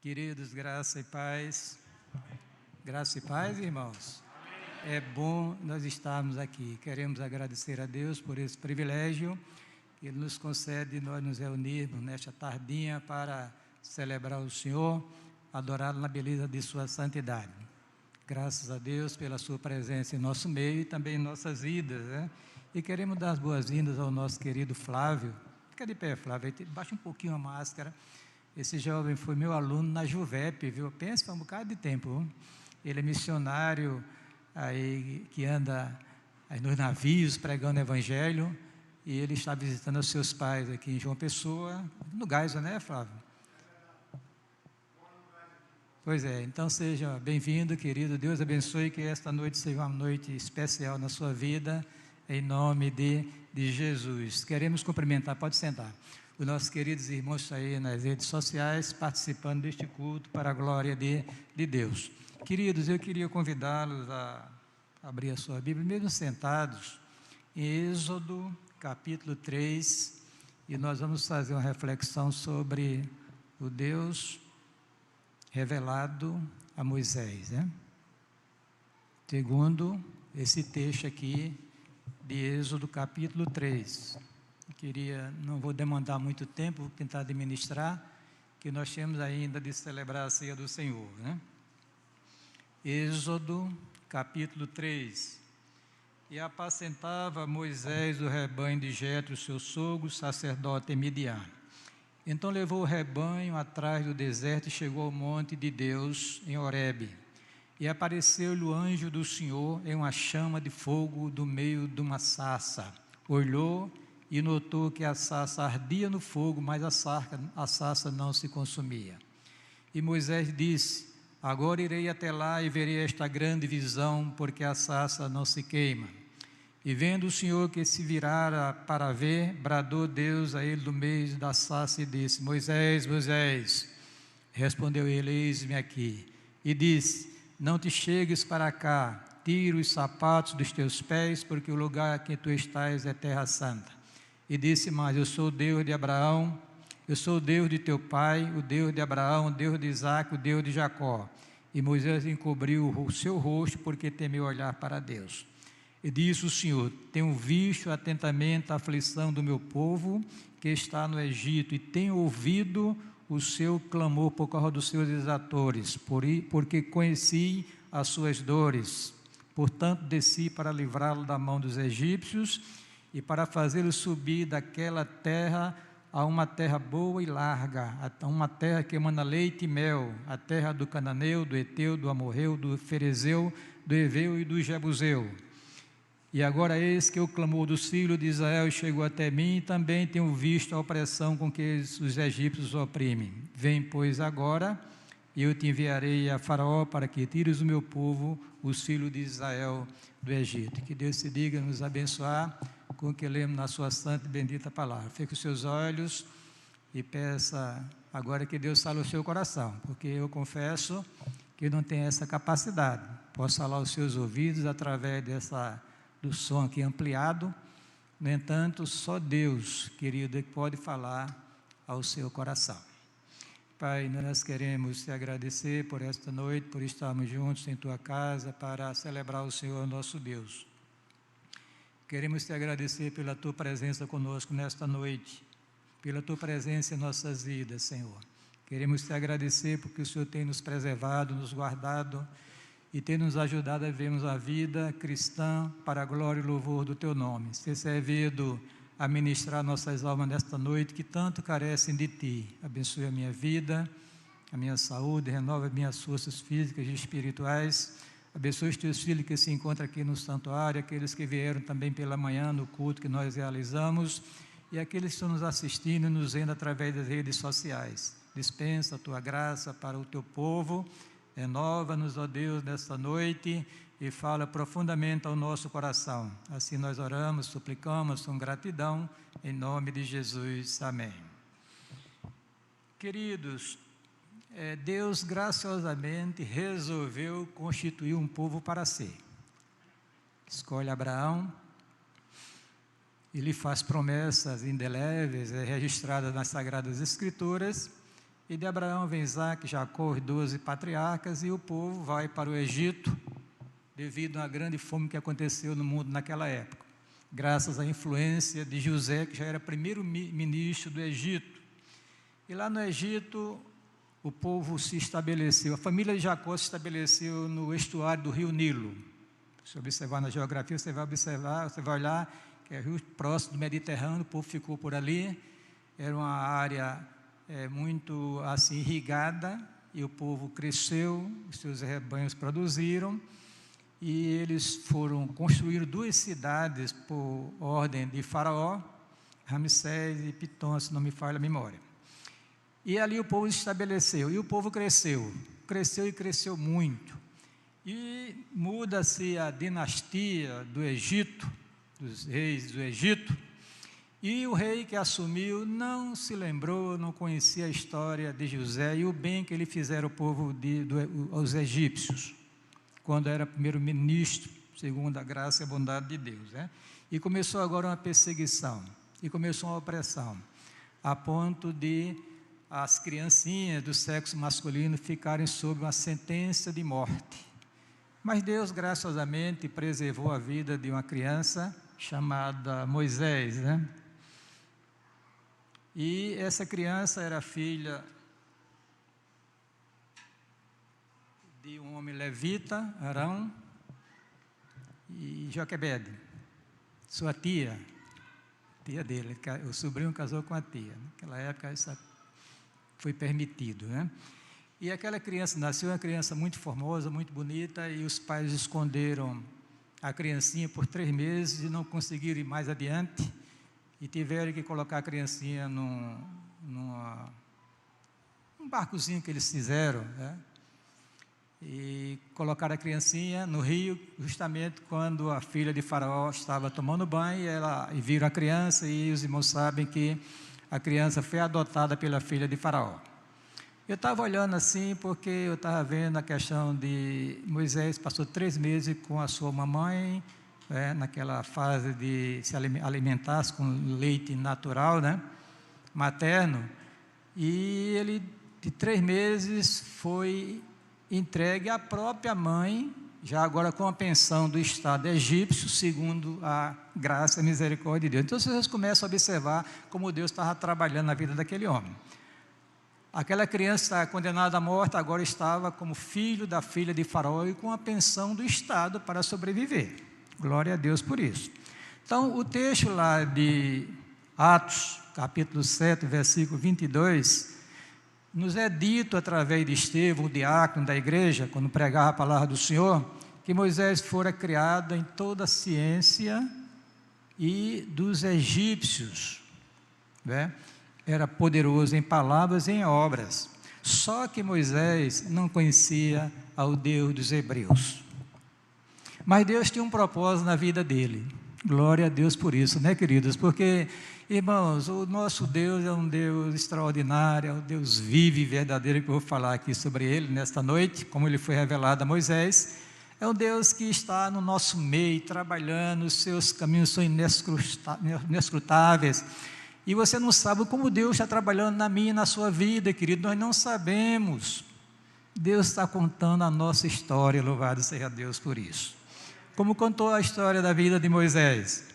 Queridos, graça e paz. Graça e paz, irmãos. É bom nós estarmos aqui. Queremos agradecer a Deus por esse privilégio que Ele nos concede de nós nos reunirmos nesta tardinha para celebrar o Senhor, adorá-lo na beleza de sua santidade. Graças a Deus pela sua presença em nosso meio e também em nossas vidas, né? E queremos dar as boas-vindas ao nosso querido Flávio. Fica de pé, Flávio, baixa um pouquinho a máscara. Esse jovem foi meu aluno na Juvep, viu? Pensa, foi um bocado de tempo, viu? Ele é missionário aí, que anda aí nos navios pregando o evangelho, e ele está visitando os seus pais aqui em João Pessoa, no Geisel, né, Flávio? Pois é, então seja bem-vindo, querido. Deus abençoe, que esta noite seja uma noite especial na sua vida, em nome de Jesus. Queremos cumprimentar, pode sentar, os nossos queridos irmãos aí nas redes sociais, participando deste culto para a glória de Deus. Queridos, eu queria convidá-los a abrir a sua Bíblia, mesmo sentados, em Êxodo, capítulo 3, e nós vamos fazer uma reflexão sobre o Deus revelado a Moisés, né? Segundo esse texto aqui de Êxodo, capítulo 3. Não vou demandar muito tempo, vou tentar administrar, que nós temos ainda de celebrar a ceia do Senhor, né? Êxodo, capítulo 3. E apacentava Moisés o rebanho de Jetro, seu sogro, sacerdote em Midian. Então levou o rebanho atrás do deserto e chegou ao monte de Deus, em Horebe. E apareceu-lhe o anjo do Senhor em uma chama de fogo do meio de uma sarça. Olhou e notou que a sarça ardia no fogo, mas a sarça não se consumia. E Moisés disse: agora irei até lá e verei esta grande visão, porque a sarça não se queima. E vendo o Senhor que se virara para ver, bradou Deus a ele do meio da sarça e disse: Moisés, Moisés. Respondeu ele: eis-me aqui. E disse: não te chegues para cá, tira os sapatos dos teus pés, porque o lugar que tu estás é terra santa. E disse mais: eu sou o Deus de Abraão, eu sou o Deus de teu pai, o Deus de Abraão, o Deus de Isaque, o Deus de Jacó. E Moisés encobriu o seu rosto, porque temeu olhar para Deus. E disse o Senhor: tenho visto atentamente a aflição do meu povo, que está no Egito, e tenho ouvido o seu clamor por causa dos seus exatores, porque conheci as suas dores. Portanto, desci para livrá-lo da mão dos egípcios, e para fazê-lo subir daquela terra a uma terra boa e larga, a uma terra que emana leite e mel, a terra do cananeu, do eteu, do amorreu, do ferezeu, do eveu e do jebuseu. E agora eis que o clamor dos filhos de Israel chegou até mim, e também tenho visto a opressão com que os egípcios oprimem. Vem, pois, agora, e eu te enviarei a Faraó para que tires o meu povo, os filhos de Israel, do Egito. Que Deus se diga nos abençoar com o que lemos na sua santa e bendita palavra. Feche os seus olhos e peça agora que Deus fale o seu coração, porque eu confesso que não tenho essa capacidade. Posso falar os seus ouvidos através do som aqui ampliado. No entanto, só Deus, querido, é que pode falar ao seu coração. Pai, nós queremos te agradecer por esta noite, por estarmos juntos em tua casa para celebrar o Senhor nosso Deus. Queremos te agradecer pela tua presença conosco nesta noite, pela tua presença em nossas vidas, Senhor. Queremos te agradecer porque o Senhor tem nos preservado, nos guardado e tem nos ajudado a vivermos a vida cristã para a glória e louvor do teu nome. Ser servido a ministrar nossas almas nesta noite que tanto carecem de ti. Abençoe a minha vida, a minha saúde, renova as minhas forças físicas e espirituais. Abençoe os teus filhos que se encontram aqui no santuário, aqueles que vieram também pela manhã no culto que nós realizamos, e aqueles que estão nos assistindo e nos vendo através das redes sociais. Dispensa a tua graça para o teu povo, renova-nos, ó Deus, nesta noite, e fala profundamente ao nosso coração. Assim nós oramos, suplicamos com gratidão, em nome de Jesus. Amém. Queridos, Deus graciosamente resolveu constituir um povo para si. Escolhe Abraão, ele faz promessas indeléveis, registradas nas Sagradas Escrituras, e de Abraão vem Isaque, Jacó, os 12 patriarcas, e o povo vai para o Egito, devido a uma grande fome que aconteceu no mundo naquela época, graças à influência de José, que já era primeiro-ministro do Egito. E lá no Egito, o povo se estabeleceu, a família de Jacó se estabeleceu no estuário do rio Nilo. Se observar na geografia, você vai observar, você vai olhar, que é rio próximo do Mediterrâneo, o povo ficou por ali, era uma área muito assim irrigada, e o povo cresceu, os seus rebanhos produziram, e eles foram construir 2 cidades por ordem de Faraó, Ramsés e Pitom, se não me falha a memória. E ali o povo se estabeleceu, e o povo cresceu e cresceu muito. E muda-se a dinastia do Egito, dos reis do Egito, e o rei que assumiu não se lembrou, não conhecia a história de José e o bem que ele fizera ao povo aos egípcios, quando era primeiro-ministro, segundo a graça e a bondade de Deus, né? E começou agora uma perseguição, e começou uma opressão, a ponto de as criancinhas do sexo masculino ficarem sob uma sentença de morte. Mas Deus, graciosamente, preservou a vida de uma criança chamada Moisés, né? E essa criança era filha de um homem levita, Arão, e Joquebede, sua tia dele, o sobrinho casou com a tia. Naquela época, isso foi permitido, né? E aquela criança nasceu, uma criança muito formosa, muito bonita, e os pais esconderam a criancinha por 3 meses e não conseguiram ir mais adiante, e tiveram que colocar a criancinha num barcozinho que eles fizeram, né? E colocaram a criancinha no rio, justamente quando a filha de Faraó estava tomando banho, e viram a criança, e os irmãos sabem que a criança foi adotada pela filha de Faraó. Eu estava olhando assim, porque eu estava vendo a questão de Moisés, passou 3 meses com a sua mamãe, naquela fase de se alimentar com leite natural, né, materno, e ele, de 3 meses, foi entregue à própria mãe, já agora com a pensão do Estado egípcio, segundo a graça e a misericórdia de Deus. Então, vocês começam a observar como Deus estava trabalhando na vida daquele homem. Aquela criança condenada à morte agora estava como filho da filha de Faraó e com a pensão do Estado para sobreviver. Glória a Deus por isso. Então, o texto lá de Atos, capítulo 7, versículo 22, nos é dito através de Estevão, o diácono da igreja, quando pregava a palavra do Senhor, que Moisés fora criado em toda a ciência e dos egípcios, né? Era poderoso em palavras e em obras. Só que Moisés não conhecia ao Deus dos hebreus. Mas Deus tinha um propósito na vida dele. Glória a Deus por isso, né, queridos? Porque, irmãos, o nosso Deus é um Deus extraordinário, é um Deus vivo e verdadeiro, que eu vou falar aqui sobre ele nesta noite, como ele foi revelado a Moisés. É um Deus que está no nosso meio, trabalhando, os seus caminhos são inescrutáveis. E você não sabe como Deus está trabalhando na minha e na sua vida, querido, nós não sabemos. Deus está contando a nossa história, louvado seja Deus por isso. Como contou a história da vida de Moisés.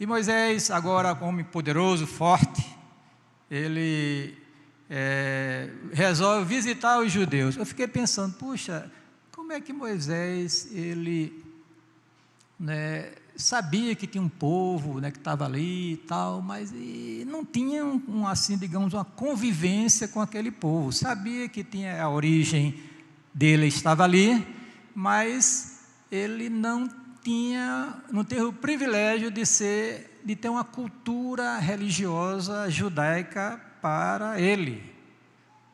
E Moisés, agora homem poderoso, forte, ele resolve visitar os judeus. Eu fiquei pensando, puxa, como é que Moisés, ele sabia que tinha um povo, que estava ali e tal, mas não tinha assim, digamos, uma convivência com aquele povo. Sabia que tinha a origem dele, estava ali, mas ele não teve o privilégio de ter uma cultura religiosa judaica para ele.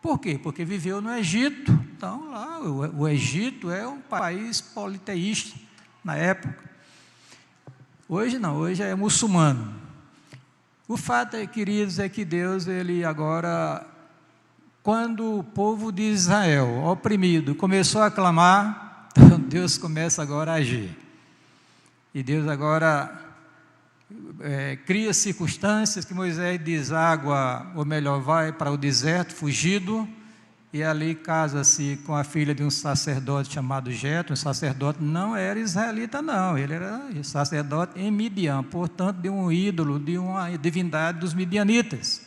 Por quê? Porque viveu no Egito. Então, lá, o Egito é um país politeísta na época. Hoje não, hoje é muçulmano. O fato, queridos, é que Deus, ele agora, quando o povo de Israel, oprimido, começou a clamar, então Deus começa agora a agir. E Deus agora cria circunstâncias que Moisés deságua, ou melhor, vai para o deserto, fugido, e ali casa-se com a filha de um sacerdote chamado Jetro. Um sacerdote não era israelita, não, ele era sacerdote em Midian, portanto, de um ídolo, de uma divindade dos midianitas.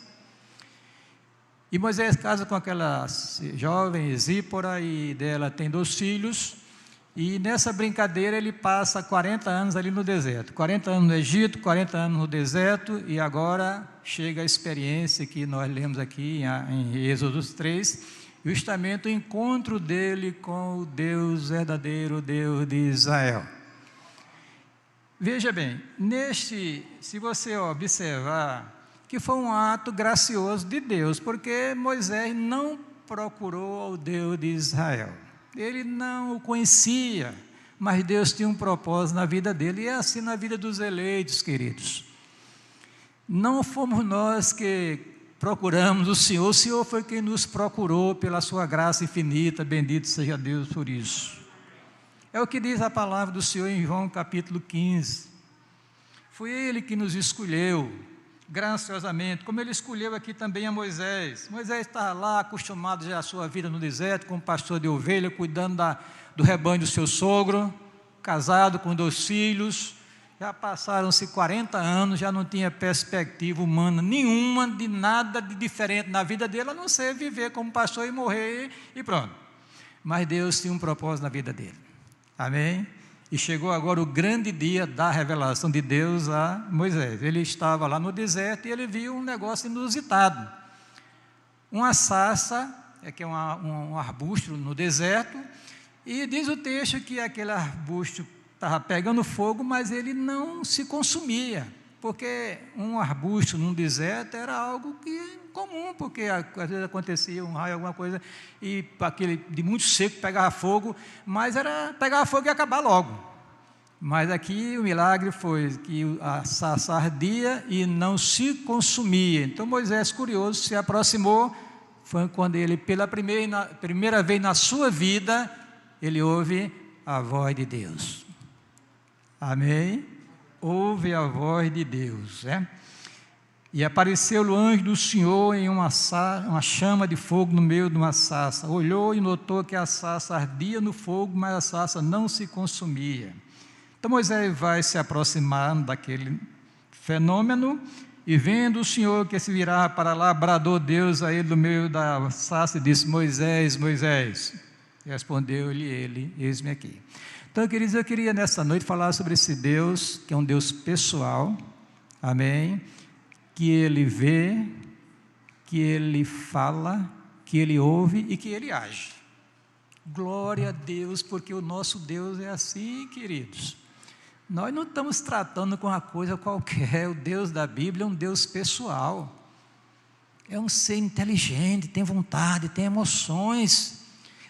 E Moisés casa com aquela jovem Zípora, e dela tem 2 filhos, e nessa brincadeira ele passa 40 anos ali no deserto, 40 anos no Egito, 40 anos no deserto, e agora chega a experiência que nós lemos aqui em Êxodo 3, justamente o encontro dele com o Deus verdadeiro, o Deus de Israel. Veja bem, se você observar, que foi um ato gracioso de Deus, porque Moisés não procurou o Deus de Israel, ele não o conhecia, mas Deus tinha um propósito na vida dele, e é assim na vida dos eleitos, queridos. Não fomos nós que procuramos o Senhor foi quem nos procurou pela sua graça infinita, bendito seja Deus por isso. É o que diz a palavra do Senhor em João capítulo 15, foi Ele que nos escolheu, graciosamente, como Ele escolheu aqui também a Moisés. Moisés estava lá, acostumado já à sua vida no deserto, como pastor de ovelha, cuidando do rebanho do seu sogro, casado com 2 filhos, já passaram-se 40 anos, já não tinha perspectiva humana nenhuma, de nada de diferente na vida dele, a não ser viver como pastor e morrer e pronto. Mas Deus tinha um propósito na vida dele, amém? E chegou agora o grande dia da revelação de Deus a Moisés. Ele estava lá no deserto e ele viu um negócio inusitado. Uma sarça, que é um arbusto no deserto, e diz o texto que aquele arbusto estava pegando fogo, mas ele não se consumia, porque um arbusto num deserto era algo que comum, porque às vezes acontecia um raio, alguma coisa, e aquele de muito seco pegava fogo, mas pegava fogo e acabar logo. Mas aqui o milagre foi que a sarça ardia e não se consumia. Então Moisés, curioso, se aproximou. Foi quando ele, pela primeira vez na sua vida, ele ouve a voz de Deus. Amém? Ouve a voz de Deus, né? E apareceu-lhe o anjo do Senhor em uma chama de fogo no meio de uma sarça. Olhou e notou que a sarça ardia no fogo, mas a sarça não se consumia. Então Moisés vai se aproximando daquele fenômeno, e vendo o Senhor que se virava para lá, bradou Deus a ele do meio da sarça e disse: Moisés, Moisés. Respondeu-lhe ele: eis-me aqui. Então, queridos, eu queria nesta noite falar sobre esse Deus, que é um Deus pessoal, amém? Que Ele vê, que Ele fala, que Ele ouve e que Ele age. Glória a Deus, porque o nosso Deus é assim, queridos. Nós não estamos tratando com uma coisa qualquer, o Deus da Bíblia é um Deus pessoal. É um ser inteligente, tem vontade, tem emoções.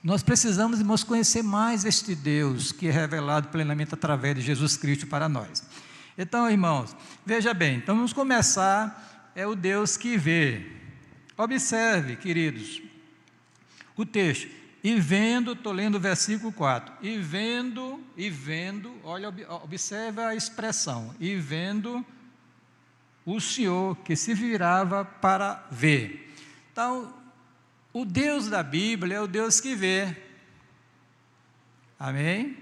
Nós precisamos, irmãos, conhecer mais este Deus que é revelado plenamente através de Jesus Cristo para nós. Então, irmãos, veja bem, então vamos começar, é o Deus que vê. Observe, queridos, o texto, e vendo, estou lendo o versículo 4, e vendo, olha, observe a expressão, e vendo o Senhor que se virava para ver. Então, o Deus da Bíblia é o Deus que vê, amém?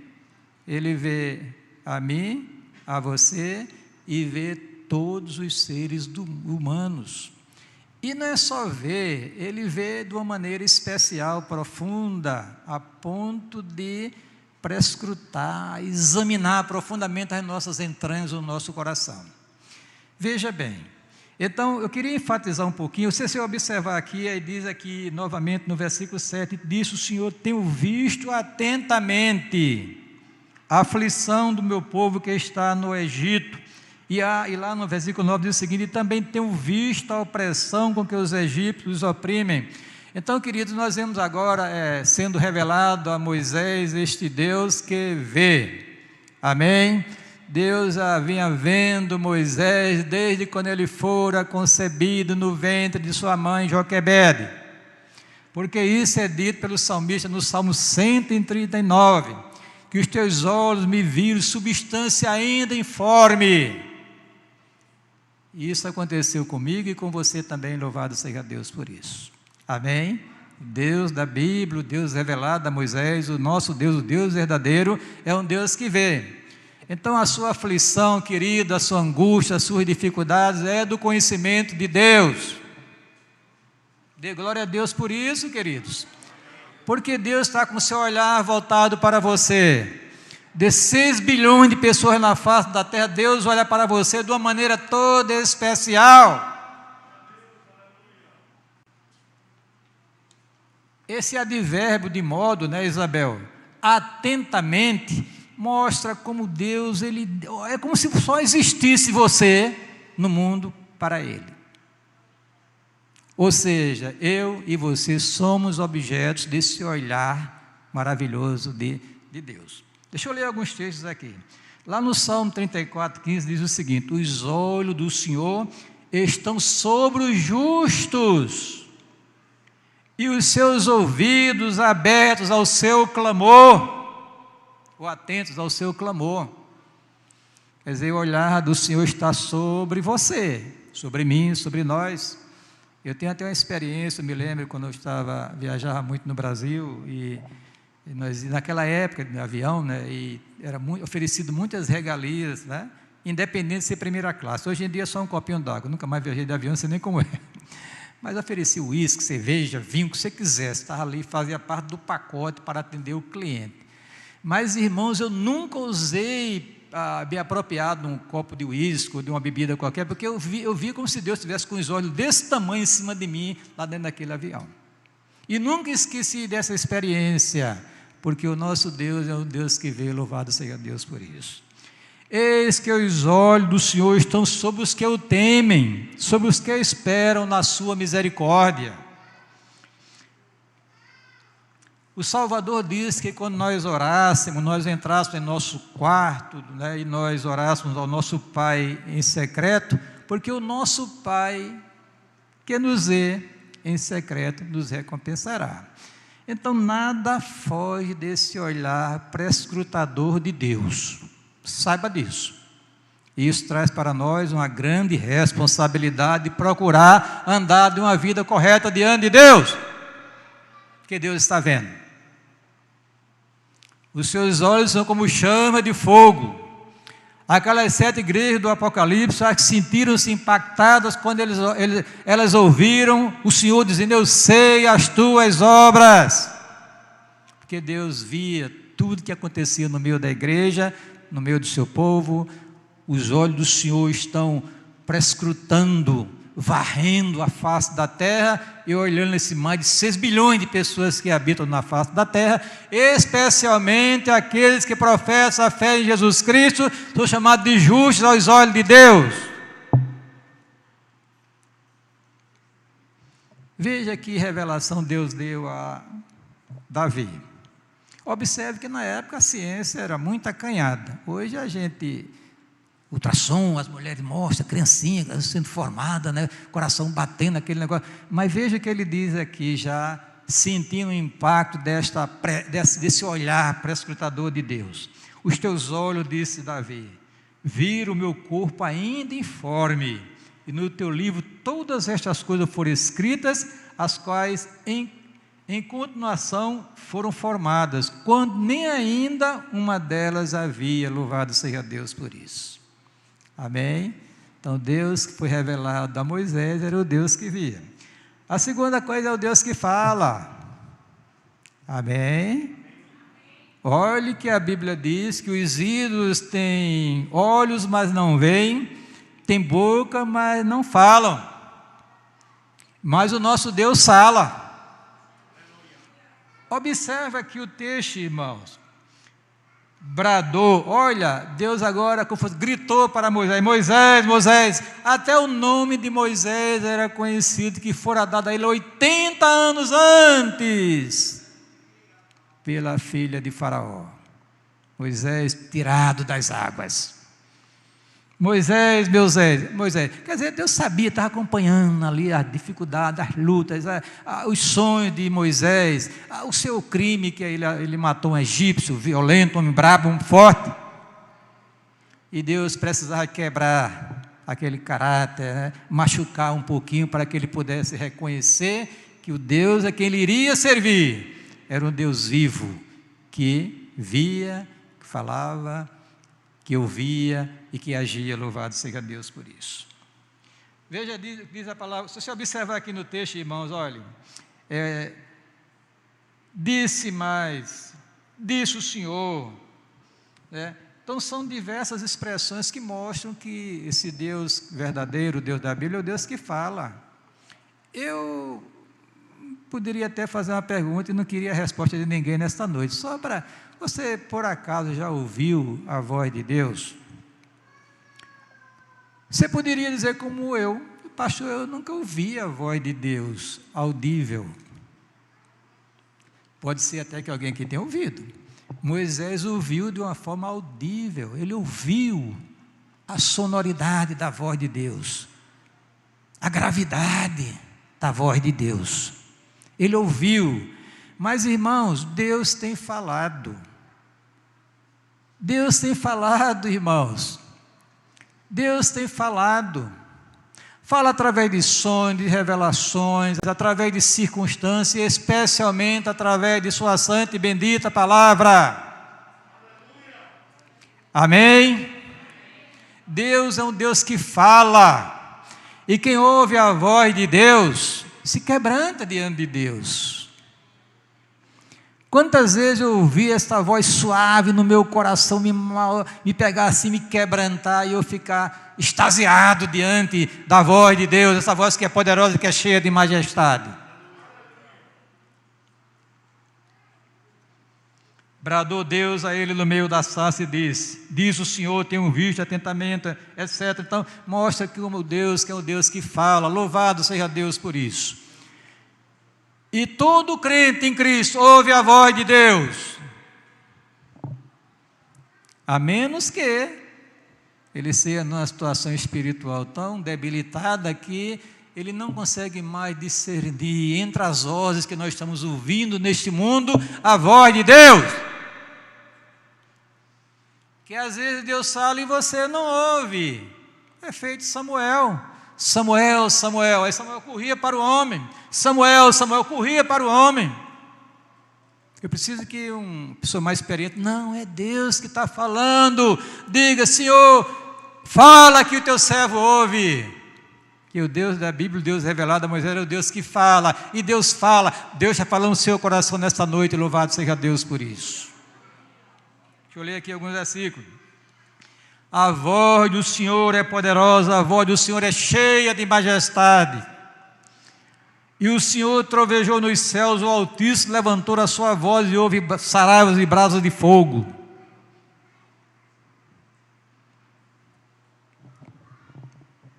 Ele vê a mim, a você, e vê todos os seres humanos. E não é só ver, ele vê de uma maneira especial, profunda, a ponto de prescrutar, examinar profundamente as nossas entranhas, o nosso coração. Veja bem, então, eu queria enfatizar um pouquinho, se você observar aqui, aí diz aqui novamente no versículo 7, disse o Senhor: tenho visto atentamente a aflição do meu povo que está no Egito, e lá no versículo 9 diz o seguinte: e também tenho visto a opressão com que os egípcios os oprimem. Então, queridos, nós vemos agora sendo revelado a Moisés este Deus que vê, amém? Deus já vinha vendo Moisés desde quando ele fora concebido no ventre de sua mãe Joquebede, porque isso é dito pelo salmista no Salmo 139, que os teus olhos me viram substância ainda informe. E isso aconteceu comigo e com você também, louvado seja Deus por isso. Amém? Deus da Bíblia, o Deus revelado a Moisés, o nosso Deus, o Deus verdadeiro, é um Deus que vê. Então a sua aflição, querido, a sua angústia, as suas dificuldades, é do conhecimento de Deus. Dê glória a Deus por isso, queridos. Porque Deus está com o seu olhar voltado para você. De 6 bilhões de pessoas na face da terra, Deus olha para você de uma maneira toda especial. Esse advérbio de modo, né, Isabel? Atentamente, mostra como Deus, é como se só existisse você no mundo para Ele. Ou seja, eu e você somos objetos desse olhar maravilhoso de Deus. Deixa eu ler alguns textos aqui. Lá no Salmo 34:15 diz o seguinte: os olhos do Senhor estão sobre os justos, e os seus ouvidos abertos ao seu clamor, ou atentos ao seu clamor. Quer dizer, o olhar do Senhor está sobre você, sobre mim, sobre nós. Eu tenho até uma experiência, me lembro quando eu viajava muito no Brasil, e nós, naquela época de avião, né, e era oferecido muitas regalias, né, independente de ser primeira classe. Hoje em dia é só um copinho d'água, nunca mais viajei de avião, não sei nem como é. Mas oferecia uísque, cerveja, vinho, o que você quisesse, estava ali, fazia parte do pacote para atender o cliente. Mas, irmãos, eu nunca usei me apropriar de um copo de uísque ou de uma bebida qualquer, porque eu vi como se Deus estivesse com os olhos desse tamanho em cima de mim, lá dentro daquele avião. E nunca esqueci dessa experiência, porque o nosso Deus é um Deus que vê, louvado seja Deus por isso. Eis que os olhos do Senhor estão sobre os que o temem, sobre os que esperam na sua misericórdia. O Salvador diz que quando nós orássemos, nós entrássemos em nosso quarto, né, e nós orássemos ao nosso Pai em secreto, porque o nosso Pai, que nos vê em secreto, nos recompensará. Então, nada foge desse olhar prescrutador de Deus. Saiba disso. Isso traz para nós uma grande responsabilidade de procurar andar de uma vida correta diante de Deus, porque Deus está vendo. Os seus olhos são como chama de fogo. Aquelas 7 igrejas do Apocalipse sentiram-se impactadas quando elas ouviram o Senhor dizendo: eu sei as tuas obras. Porque Deus via tudo que acontecia no meio da igreja, no meio do seu povo. Os olhos do Senhor estão prescrutando, varrendo a face da terra e olhando esse mais de 6 bilhões de pessoas que habitam na face da terra, especialmente aqueles que professam a fé em Jesus Cristo, são chamados de justos aos olhos de Deus. Veja que revelação Deus deu a Davi. Observe que na época a ciência era muito acanhada. Hoje a gente, ultrassom, as mulheres mostram, criancinha sendo formada, né, coração batendo, aquele negócio. Mas veja que ele diz aqui, já sentindo o impacto desse olhar prescrutador de Deus. Os teus olhos, disse Davi, viram o meu corpo ainda informe, e no teu livro todas estas coisas foram escritas, as quais em continuação foram formadas, quando nem ainda uma delas havia. Louvado seja Deus por isso. Amém? Então Deus que foi revelado a Moisés era o Deus que via. A segunda coisa é o Deus que fala. Amém? Olhe que a Bíblia diz que os ídolos têm olhos, mas não veem, têm boca, mas não falam. Mas o nosso Deus fala. Observa aqui o texto, irmãos. Bradou, olha, Deus agora gritou para Moisés: Moisés, Moisés. Até o nome de Moisés era conhecido, que fora dado a ele 80 anos antes, pela filha de Faraó. Moisés tirado das águas. Moisés, Moisés. Quer dizer, Deus sabia, estava acompanhando ali a dificuldade, as lutas, os sonhos de Moisés, o seu crime, que ele matou um egípcio violento, um homem brabo, um forte. E Deus precisava quebrar aquele caráter, né? Machucar um pouquinho para que ele pudesse reconhecer que o Deus a quem ele iria servir era um Deus vivo, que via, que falava, que ouvia e que agia. Louvado seja Deus por isso. Veja, diz a palavra, se você observar aqui no texto, irmãos, olha, disse mais, disse o Senhor, né? Então são diversas expressões que mostram que esse Deus verdadeiro, o Deus da Bíblia, é o Deus que fala. Eu poderia até fazer uma pergunta e não queria a resposta de ninguém nesta noite, só para, você por acaso já ouviu a voz de Deus? Você poderia dizer como eu, pastor, eu nunca ouvi a voz de Deus audível. Pode ser até que alguém aqui tenha ouvido. Moisés ouviu de uma forma audível, ele ouviu a sonoridade da voz de Deus, a gravidade da voz de Deus, ele ouviu. Mas irmãos, Deus tem falado, irmãos, Deus tem falado, fala através de sonhos, de revelações, através de circunstâncias, especialmente através de sua santa e bendita palavra. Amém? Deus é um Deus que fala, e quem ouve a voz de Deus, se quebranta diante de Deus. Quantas vezes eu ouvi esta voz suave no meu coração, me pegar assim, me quebrantar, e eu ficar extasiado diante da voz de Deus, essa voz que é poderosa, que é cheia de majestade. Bradou Deus a ele no meio da sarça e disse: diz o Senhor, tenho visto atentamente, etc. Então, mostra que o Deus, que é o Deus que fala, louvado seja Deus por isso. E todo crente em Cristo ouve a voz de Deus, a menos que ele seja numa situação espiritual tão debilitada que ele não consegue mais discernir entre as vozes que nós estamos ouvindo neste mundo a voz de Deus. Que às vezes Deus fala e você não ouve. É feito Samuel. Samuel, Samuel. Aí Samuel corria para o homem. Samuel, Samuel corria para o homem. Eu preciso que uma pessoa mais experiente, não, é Deus que está falando. Diga: Senhor, fala que o teu servo ouve. Que o Deus da Bíblia, o Deus revelado a Moisés, é o Deus que fala. E Deus fala. Deus está falando no seu coração nesta noite. Louvado seja Deus por isso. Deixa eu ler aqui alguns versículos. A voz do Senhor é poderosa, a voz do Senhor é cheia de majestade. E o Senhor trovejou nos céus, o Altíssimo levantou a sua voz e houve saraivas e brasas de fogo.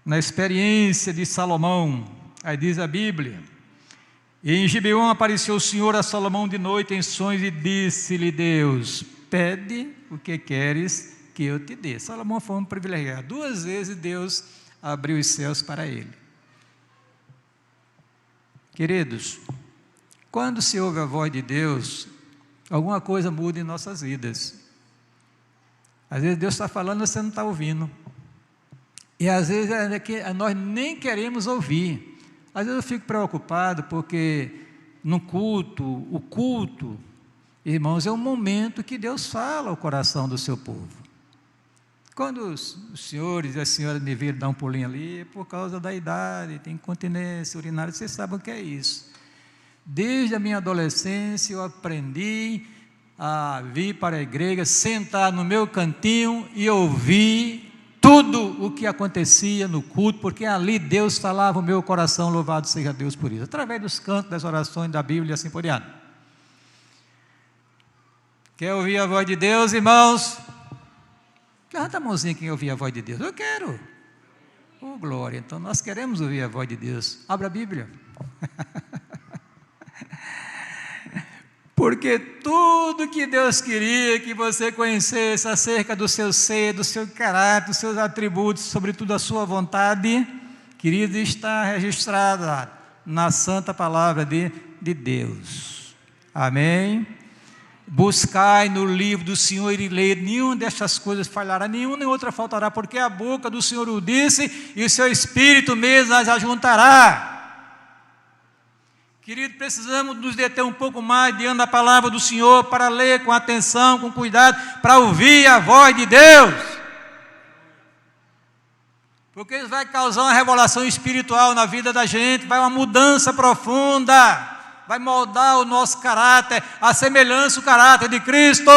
Na experiência de Salomão, aí diz a Bíblia: e em Gibeon apareceu o Senhor a Salomão de noite em sonhos e disse-lhe Deus: pede o que queres que eu te dê. Salomão foi um privilegiado. 2 vezes Deus abriu os céus para ele. Queridos, quando se ouve a voz de Deus, alguma coisa muda em nossas vidas. Às vezes Deus está falando e você não está ouvindo. E às vezes nós nem queremos ouvir. Às vezes eu fico preocupado porque no culto, o culto, irmãos, é um momento que Deus fala ao coração do seu povo. Quando os senhores e as senhoras me viram dar um pulinho ali, é por causa da idade, tem incontinência urinária, vocês sabem o que é isso. Desde a minha adolescência eu aprendi a vir para a igreja, sentar no meu cantinho e ouvir tudo o que acontecia no culto, porque ali Deus falava o meu coração, louvado seja Deus por isso, através dos cantos, das orações, da Bíblia e assim por diante. Quer ouvir a voz de Deus, irmãos? Levanta a mãozinha quem ouvir a voz de Deus. Eu quero. Oh, glória. Então nós queremos ouvir a voz de Deus. Abra a Bíblia. Porque tudo que Deus queria que você conhecesse acerca do seu ser, do seu caráter, dos seus atributos, sobretudo a sua vontade, querido, está registrada na santa palavra de Deus. Amém? buscai no livro do Senhor e lei, nenhuma destas coisas falhará, nenhuma nem outra faltará, porque a boca do Senhor o disse, e o seu Espírito mesmo as ajuntará. Querido, precisamos nos deter um pouco mais diante da palavra do Senhor, para ler com atenção, com cuidado, para ouvir a voz de Deus, porque isso vai causar uma revelação espiritual na vida da gente, vai uma mudança profunda, vai moldar o nosso caráter, a semelhança do caráter de Cristo.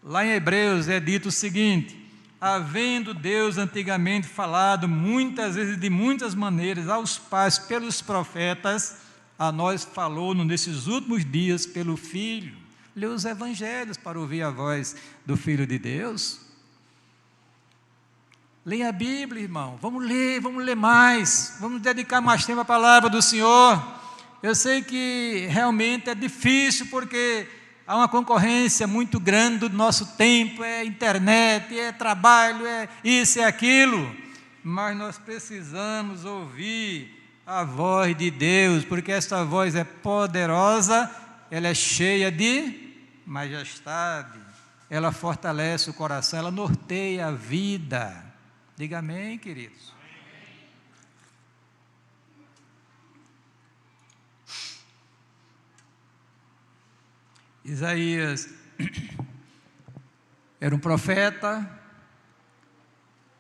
Lá em Hebreus é dito o seguinte: havendo Deus antigamente falado muitas vezes, de muitas maneiras, aos pais pelos profetas, a nós falou nesses últimos dias pelo Filho. Lê os evangelhos para ouvir a voz do Filho de Deus. Leia a Bíblia, irmão, vamos ler mais, vamos dedicar mais tempo à palavra do Senhor. Eu sei que realmente é difícil, porque há uma concorrência muito grande do nosso tempo, é internet, é trabalho, é isso, é aquilo, mas nós precisamos ouvir a voz de Deus, porque essa voz é poderosa, ela é cheia de majestade, ela fortalece o coração, ela norteia a vida. Diga amém, queridos. Isaías era um profeta,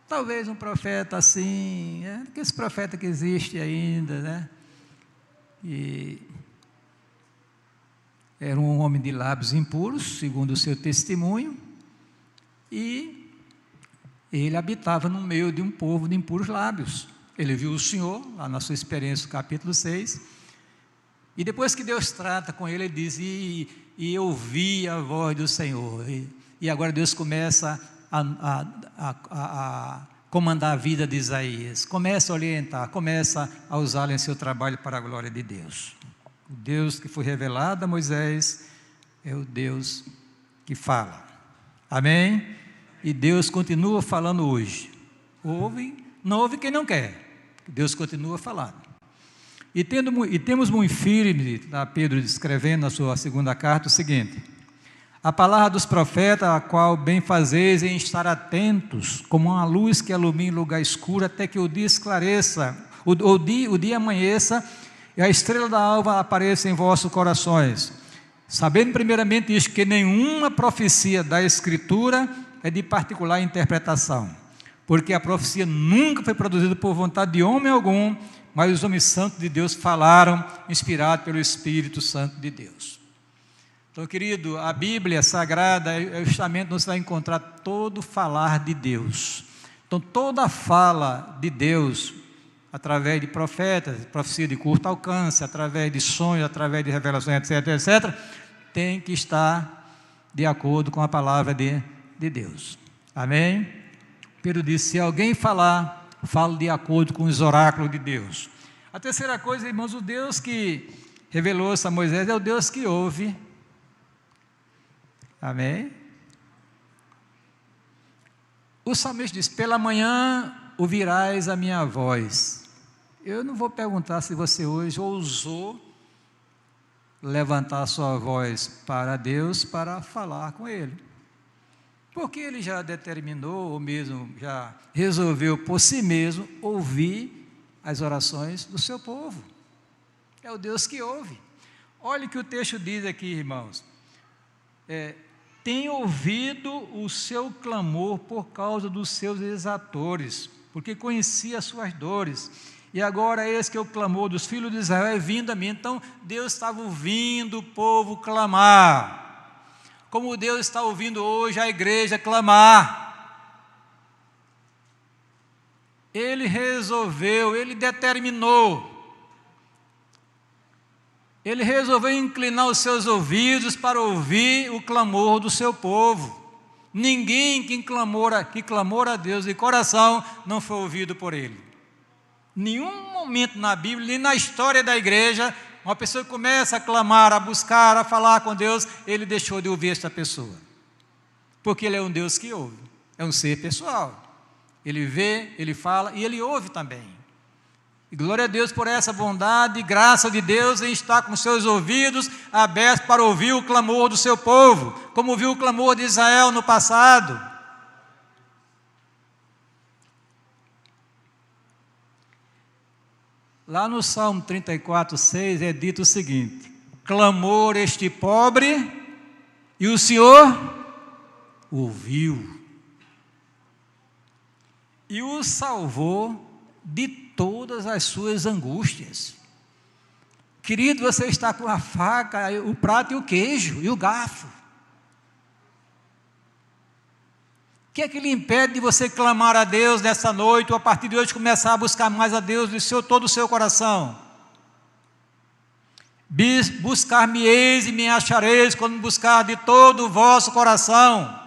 talvez um profeta assim, esse profeta que existe ainda, né? E era um homem de lábios impuros, segundo o seu testemunho, e ele habitava no meio de um povo de impuros lábios. Ele viu o Senhor, lá na sua experiência, no capítulo 6, e depois que Deus trata com ele, ele diz, e eu ouvi a voz do Senhor, e agora Deus começa a comandar a vida de Isaías, começa a orientar, começa a usá-lo em seu trabalho para a glória de Deus. O Deus que foi revelado a Moisés é o Deus que fala. Amém? E Deus continua falando hoje. Não ouve quem não quer. Deus continua falando. E temos muito firme, está Pedro descrevendo na sua segunda carta, o seguinte: a palavra dos profetas, a qual bem fazeis em estar atentos, como uma luz que ilumina lugar escuro, até que o dia esclareça, o dia amanheça, e a estrela da alva apareça em vossos corações. Sabendo primeiramente isto, que nenhuma profecia da Escritura é de particular interpretação, porque a profecia nunca foi produzida por vontade de homem algum, mas os homens santos de Deus falaram, inspirados pelo Espírito Santo de Deus. Então, querido, a Bíblia Sagrada é justamente onde você vai encontrar todo falar de Deus. Então, toda fala de Deus, através de profetas, profecia de curto alcance, através de sonhos, através de revelações, etc., etc., tem que estar de acordo com a palavra de Deus. Amém? Pedro disse: se alguém falar, fale de acordo com os oráculos de Deus. A terceira coisa, irmãos, o Deus que revelou-se a Moisés é o Deus que ouve. Amém? O salmista diz: pela manhã ouvirás a minha voz. Eu não vou perguntar se você hoje ousou levantar a sua voz para Deus para falar com Ele, porque Ele já determinou, ou mesmo já resolveu por si mesmo ouvir as orações do seu povo. É o Deus que ouve. Olha o que o texto diz aqui, irmãos: tem ouvido o seu clamor por causa dos seus exatores, porque conhecia as suas dores, e agora eis que o clamor dos filhos de Israel é vindo a mim. Então Deus estava ouvindo o povo clamar, como Deus está ouvindo hoje a igreja clamar. Ele resolveu, Ele determinou, Ele resolveu inclinar os seus ouvidos para ouvir o clamor do seu povo. Ninguém que clamou a Deus de coração não foi ouvido por Ele. Nenhum momento na Bíblia, nem na história da igreja, uma pessoa que começa a clamar, a buscar, a falar com Deus, Ele deixou de ouvir esta pessoa. Porque Ele é um Deus que ouve, é um ser pessoal. Ele vê, Ele fala e Ele ouve também. E glória a Deus por essa bondade e graça de Deus em estar com seus ouvidos abertos para ouvir o clamor do seu povo, como ouviu o clamor de Israel no passado. Lá no Salmo 34:6 é dito o seguinte: clamou este pobre e o Senhor ouviu e o salvou de todas as suas angústias. Querido, você está com a faca, o prato e o queijo e o garfo. O que é que lhe impede de você clamar a Deus nessa noite, ou a partir de hoje começar a buscar mais a Deus de todo o seu coração? Buscar-me-eis e me achareis quando buscar de todo o vosso coração.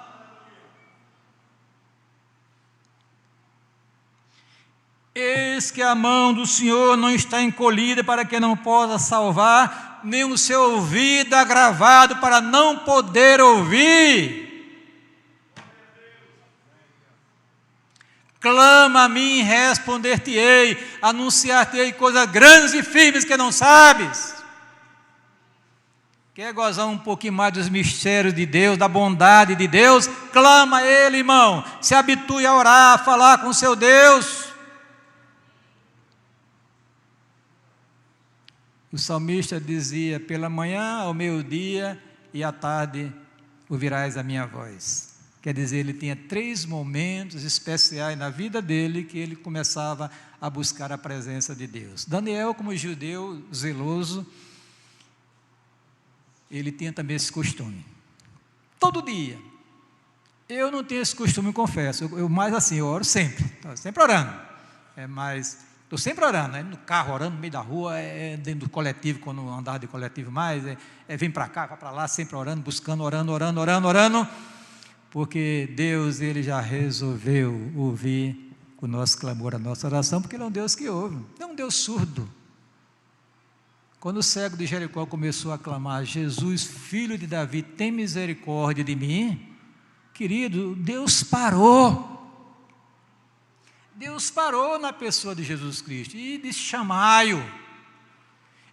Eis que a mão do Senhor não está encolhida para que não possa salvar, nem o seu ouvido agravado para não poder ouvir. Clama a mim e responder-te-ei, anunciar-te-ei coisas grandes e firmes que não sabes. Quer gozar um pouquinho mais dos mistérios de Deus, da bondade de Deus? Clama a Ele, irmão. Se habitue a orar, a falar com o seu Deus. O salmista dizia: pela manhã, ao meio-dia e à tarde ouvirás a minha voz. Quer dizer, ele tinha 3 momentos especiais na vida dele que ele começava a buscar a presença de Deus. Daniel, como judeu zeloso, ele tinha também esse costume. Todo dia. Eu não tenho esse costume, confesso. Eu mais assim, eu oro sempre. Estou sempre orando. Estou sempre orando, no carro orando, no meio da rua, dentro do coletivo, quando andar de coletivo mais, vem para cá, vai para lá, sempre orando, buscando, orando, porque Deus, Ele já resolveu ouvir o nosso clamor, a nossa oração, porque Ele é um Deus que ouve, não é um Deus surdo. Quando o cego de Jericó começou a clamar: Jesus, filho de Davi, tem misericórdia de mim, querido, Deus parou. Deus parou na pessoa de Jesus Cristo e disse: chamai-o.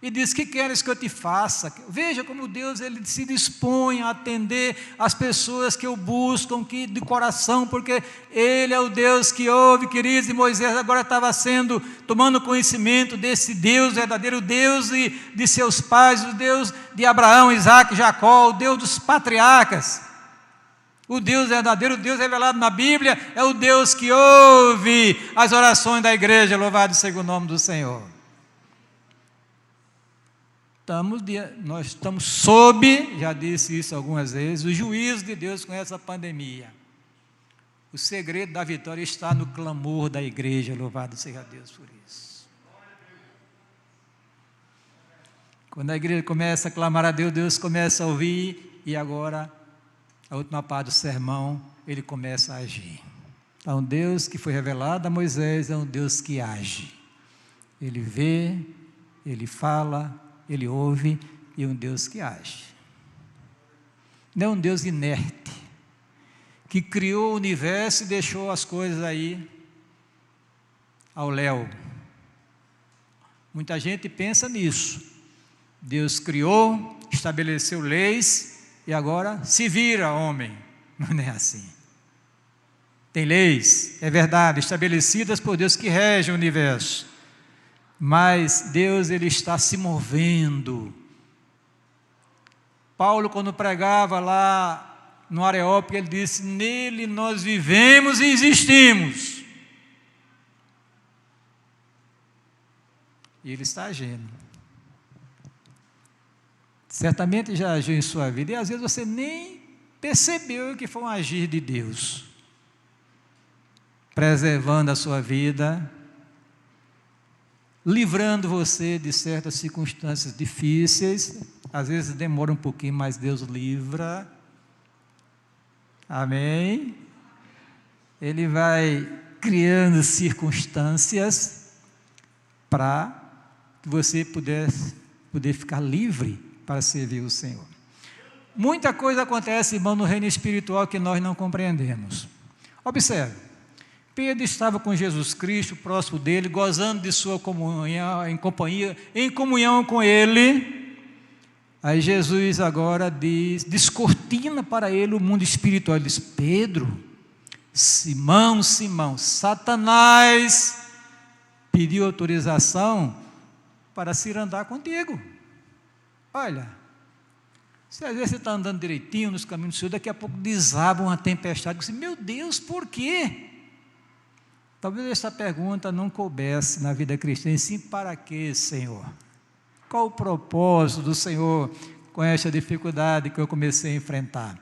E disse: que queres que eu te faça? Veja como Deus, Ele se dispõe a atender as pessoas que o buscam de coração, porque Ele é o Deus que ouve, queridos. E Moisés agora estava tomando conhecimento desse Deus verdadeiro, o Deus de seus pais, o Deus de Abraão, Isaque e Jacó, o Deus dos patriarcas. O Deus verdadeiro, o Deus revelado na Bíblia, é o Deus que ouve as orações da igreja. Louvado seja o nome do Senhor. Nós estamos sob, já disse isso algumas vezes, o juízo de Deus com essa pandemia. O segredo da vitória está no clamor da igreja. Louvado seja Deus por isso. Quando a igreja começa a clamar a Deus, Deus começa a ouvir, e agora a última parte do sermão, Ele começa a agir. Então, Deus que foi revelado a Moisés é um Deus que age. Ele vê, Ele fala, Ele ouve, e é um Deus que age. Não é um Deus inerte, que criou o universo e deixou as coisas aí ao léu. Muita gente pensa nisso. Deus criou, estabeleceu leis, e agora se vira, homem. Não é assim. Tem leis, é verdade, estabelecidas por Deus que regem o universo. Mas Deus, Ele está se movendo. Paulo, quando pregava lá no Areópago, ele disse: nele nós vivemos e existimos. E Ele está agindo. Certamente já agiu em sua vida, e às vezes você nem percebeu que foi um agir de Deus, preservando a sua vida, livrando você de certas circunstâncias difíceis. Às vezes demora um pouquinho, mas Deus livra. Amém? Ele vai criando circunstâncias para que você poder ficar livre para servir o Senhor. Muita coisa acontece, irmão, no reino espiritual que nós não compreendemos. Observe, Pedro estava com Jesus Cristo, próximo dele, gozando de sua comunhão, em comunhão com ele. Aí Jesus agora descortina para ele o mundo espiritual. Ele diz: Pedro, Simão, Simão, Satanás pediu autorização para se ir andar contigo. Olha, se às vezes você está andando direitinho nos caminhos do Senhor, daqui a pouco desaba uma tempestade. Você diz: meu Deus, por quê? Talvez essa pergunta não coubesse na vida cristã. Sim, para quê, Senhor? Qual o propósito do Senhor com esta dificuldade que eu comecei a enfrentar?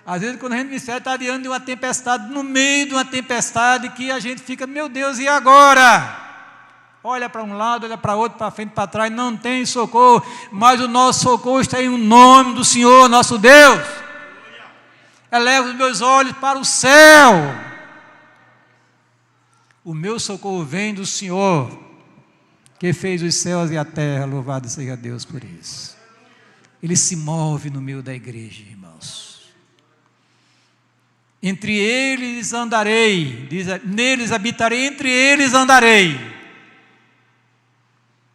Às vezes, quando a gente está diante de uma tempestade, no meio de uma tempestade, que a gente fica: meu Deus, e agora? Olha para um lado, olha para outro, para frente, para trás, não tem socorro, mas o nosso socorro está em nome do Senhor, nosso Deus. Elevo os meus olhos para o céu. O meu socorro vem do Senhor, que fez os céus e a terra. Louvado seja Deus por isso. Ele se move no meio da igreja, irmãos. Entre eles andarei, neles habitarei, entre eles andarei.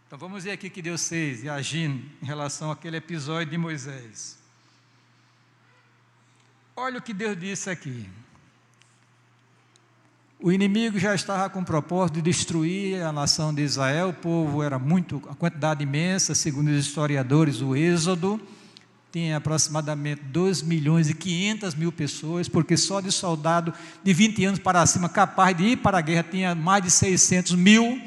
Então vamos ver aqui que Deus fez e agindo em relação àquele episódio de Moisés. Olha o que Deus disse aqui. O inimigo já estava com o propósito de destruir a nação de Israel. O povo era a quantidade imensa, segundo os historiadores. O Êxodo tinha aproximadamente 2.500.000 pessoas, porque só de soldado de 20 anos para cima capaz de ir para a guerra tinha mais de 600.000.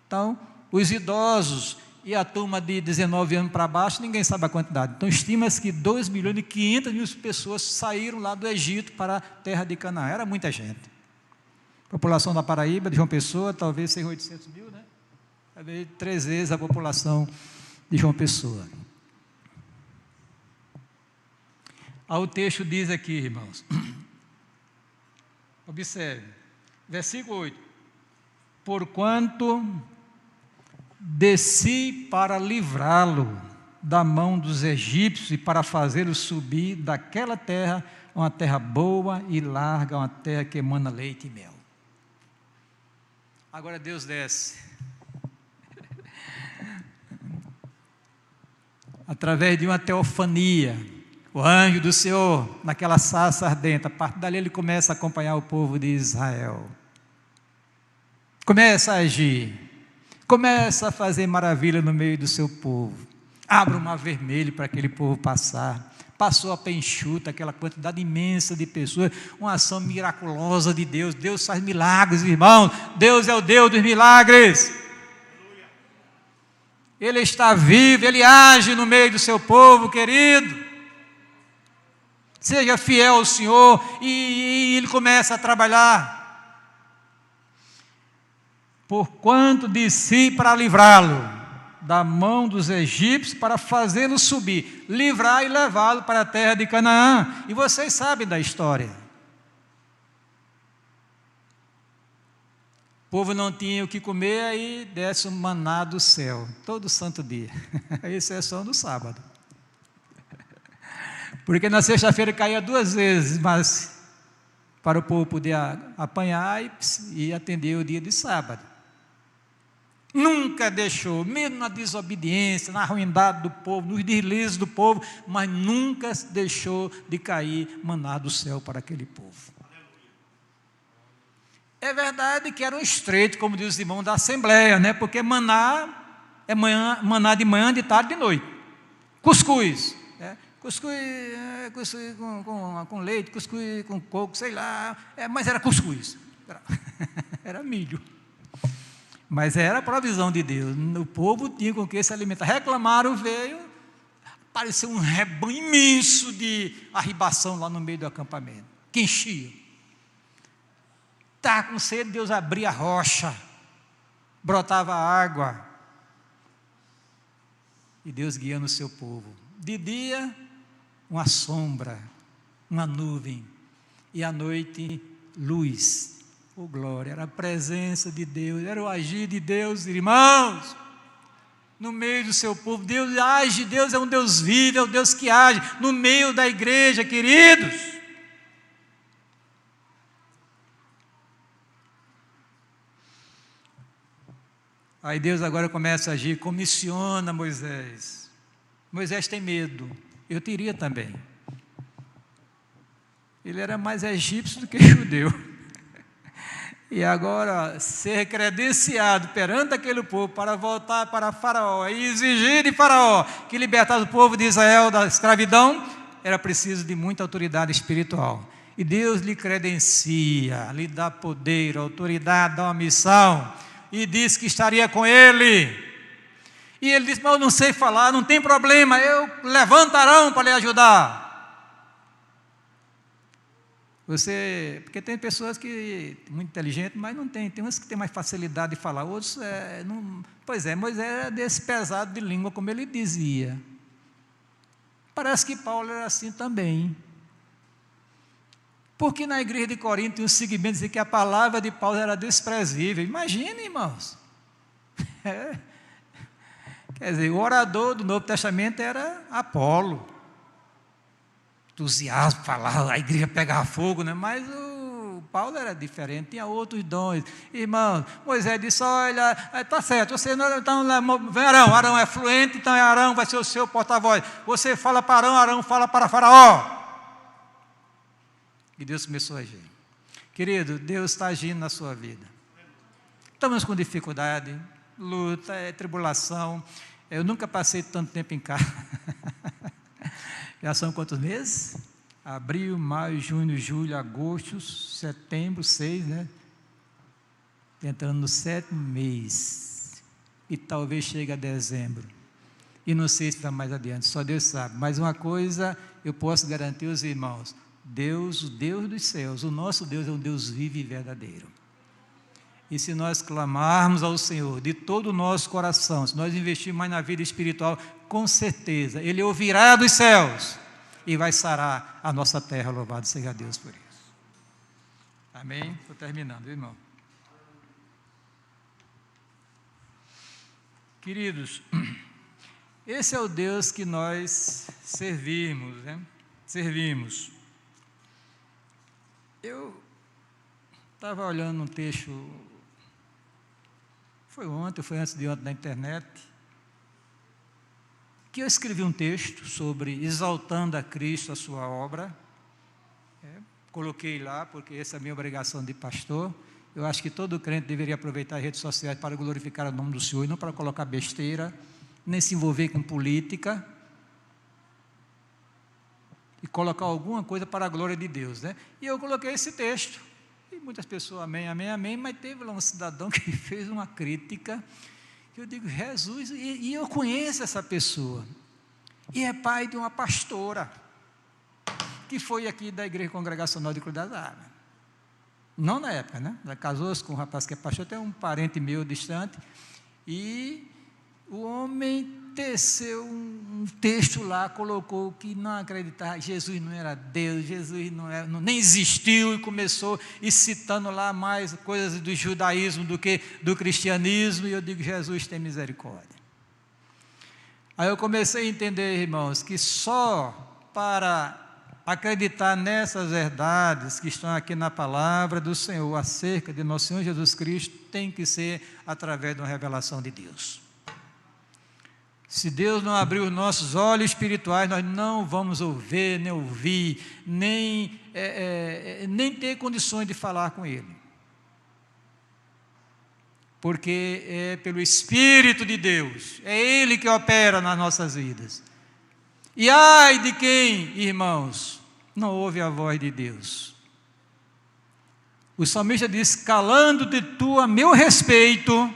Então, os idosos e a turma de 19 anos para baixo, ninguém sabe a quantidade. Então, estima-se que 2.500.000 pessoas saíram lá do Egito para a terra de Canaã. Era muita gente. A população da Paraíba, de João Pessoa, talvez seja 800.000, né? Talvez 3 vezes a população de João Pessoa. O texto diz aqui, irmãos, observe, versículo 8: porquanto desci para livrá-lo da mão dos egípcios e para fazê-lo subir daquela terra, uma terra boa e larga, uma terra que emana leite e mel. Agora Deus desce, através de uma teofania, o anjo do Senhor, naquela sarça ardente. A partir dali ele começa a acompanhar o povo de Israel, começa a agir, começa a fazer maravilha no meio do seu povo, abre o mar vermelho para aquele povo passar, passou a pé enxuta, aquela quantidade imensa de pessoas, uma ação miraculosa de Deus. Deus faz milagres, irmãos. Deus é o Deus dos milagres. Ele está vivo, Ele age no meio do seu povo, querido. Seja fiel ao Senhor e Ele começa a trabalhar. Porquanto desci para livrá-lo da mão dos egípcios, para fazê-lo subir, livrar e levá-lo para a terra de Canaã. E vocês sabem da história. O povo não tinha o que comer, aí desce um maná do céu, todo santo dia, a exceção do sábado. Porque na sexta-feira caía 2 vezes, mas para o povo poder apanhar e atender o dia de sábado. Nunca deixou, mesmo na desobediência, na ruindade do povo, nos deslizes do povo, mas nunca deixou de cair maná do céu para aquele povo. É verdade que era um estreito, como diz os irmãos da Assembleia, né? Porque maná é maná de manhã, de tarde e de noite. Cuscuz, cuscuz com leite, cuscuz com coco, sei lá, mas era cuscuz, era milho. Mas era a provisão de Deus. O povo tinha com que se alimentar. Reclamaram, veio, apareceu um rebanho imenso de arribação lá no meio do acampamento, que enchia. Estava com sede, Deus abria a rocha, brotava água, e Deus guiando o seu povo. De dia, uma sombra, uma nuvem, e à noite, luz. Oh, glória, era a presença de Deus, era o agir de Deus, irmãos, no meio do seu povo. Deus age, Deus é um Deus vivo, é um Deus que age no meio da igreja, queridos. Aí Deus agora começa a agir, comissiona Moisés. Moisés tem medo, eu teria também. Ele era mais egípcio do que judeu. E agora, ser credenciado perante aquele povo para voltar para Faraó e exigir de Faraó que libertasse o povo de Israel da escravidão, era preciso de muita autoridade espiritual. E Deus lhe credencia, lhe dá poder, autoridade, dá uma missão, e diz que estaria com ele. E ele disse: mas eu não sei falar, não tem problema, eu levanto Arão para lhe ajudar. Porque tem pessoas que muito inteligentes, mas não tem. Tem umas que têm mais facilidade de falar, outros não. Pois é, Moisés era desse pesado de língua, como ele dizia. Parece que Paulo era assim também. Porque na igreja de Corinto tem um segmento dizia que a palavra de Paulo era desprezível. Imagine, irmãos. Quer dizer, o orador do Novo Testamento era Apolo. Entusiasmo, falar, a igreja pegava fogo, né? Mas o Paulo era diferente, tinha outros dons. Irmão, Moisés disse: olha, está certo, você não, então, vem Arão é fluente, então Arão vai ser o seu porta-voz. Você fala para Arão fala para Faraó. E Deus começou a agir. Querido, Deus está agindo na sua vida. Estamos com dificuldade, luta, tribulação. Eu nunca passei tanto tempo em casa. Já são quantos meses? Abril, maio, junho, julho, agosto, setembro, 6, né? Entrando no 7º mês. E talvez chegue a dezembro. E não sei se está mais adiante, só Deus sabe. Mas uma coisa eu posso garantir aos irmãos: Deus, o Deus dos céus, o nosso Deus é um Deus vivo e verdadeiro. E se nós clamarmos ao Senhor de todo o nosso coração, se nós investirmos mais na vida espiritual, com certeza Ele ouvirá dos céus e vai sarar a nossa terra. Louvado seja Deus por isso. Amém? Estou terminando, irmão. Queridos, esse é o Deus que nós servimos, né? Servimos. Eu estava olhando um texto, foi ontem, foi antes de ontem na internet, que eu escrevi um texto sobre exaltando a Cristo, a sua obra. Coloquei lá, porque essa é a minha obrigação de pastor. Eu acho que todo crente deveria aproveitar as redes sociais para glorificar o nome do Senhor, e não para colocar besteira, nem se envolver com política, e colocar alguma coisa para a glória de Deus, né? E eu coloquei esse texto, e muitas pessoas, amém, amém, amém, mas teve lá um cidadão que fez uma crítica, que eu digo: Jesus, e eu conheço essa pessoa, e é pai de uma pastora, que foi aqui da Igreja Congregacional de Cruz das Armas, não na época, né? Ela casou-se com um rapaz que é pastor, até um parente meu distante, e o homem teceu um texto lá, colocou que não acreditava, Jesus não era Deus, Jesus nem existiu, e começou citando lá mais coisas do judaísmo do que do cristianismo, e eu digo: Jesus tem misericórdia. Aí eu comecei a entender, irmãos, que só para acreditar nessas verdades que estão aqui na palavra do Senhor acerca de nosso Senhor Jesus Cristo, tem que ser através de uma revelação de Deus. Se Deus não abrir os nossos olhos espirituais, nós não vamos ouvir, nem ter condições de falar com Ele. Porque é pelo Espírito de Deus, é Ele que opera nas nossas vidas. E ai de quem, irmãos, não ouve a voz de Deus. O salmista diz: calando-te tu a meu respeito,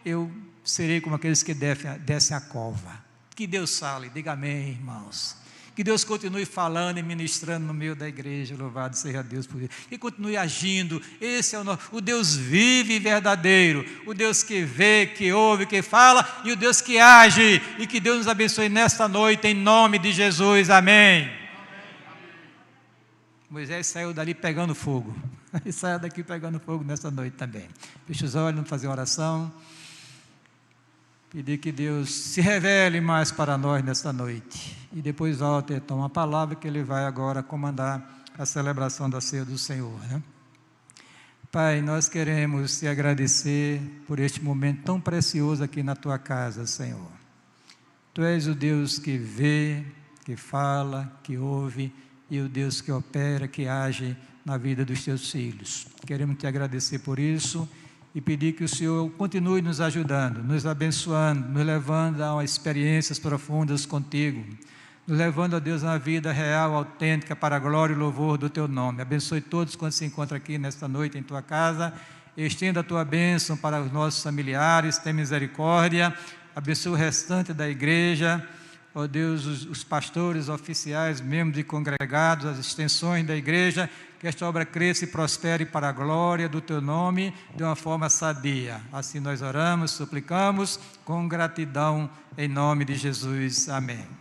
eu serei como aqueles que descem a cova. Que Deus fale, diga amém, irmãos. Que Deus continue falando e ministrando no meio da igreja, louvado seja Deus por isso. Que continue agindo. Esse é o Deus vivo e verdadeiro, o Deus que vê, que ouve, que fala, e o Deus que age. E que Deus nos abençoe nesta noite, em nome de Jesus, amém. Amém. Moisés saiu dali pegando fogo, e saiu daqui pegando fogo nesta noite também. Feche os olhos, vamos fazer uma oração. Pedir que Deus se revele mais para nós nesta noite. E depois volta e toma a palavra, que Ele vai agora comandar a celebração da ceia do Senhor, né? Pai, nós queremos te agradecer por este momento tão precioso aqui na tua casa, Senhor. Tu és o Deus que vê, que fala, que ouve, e o Deus que opera, que age na vida dos teus filhos. Queremos te agradecer por isso e pedir que o Senhor continue nos ajudando, nos abençoando, nos levando a experiências profundas contigo, nos levando, ó Deus, a uma vida real, autêntica, para a glória e louvor do teu nome. Abençoe todos quando se encontram aqui nesta noite em tua casa. Estenda a tua bênção para os nossos familiares, tenha misericórdia. Abençoe o restante da igreja, ó Deus, os pastores, oficiais, membros e congregados, as extensões da igreja, que esta obra cresça e prospere para a glória do teu nome de uma forma sadia. Assim nós oramos, suplicamos, com gratidão, em nome de Jesus. Amém.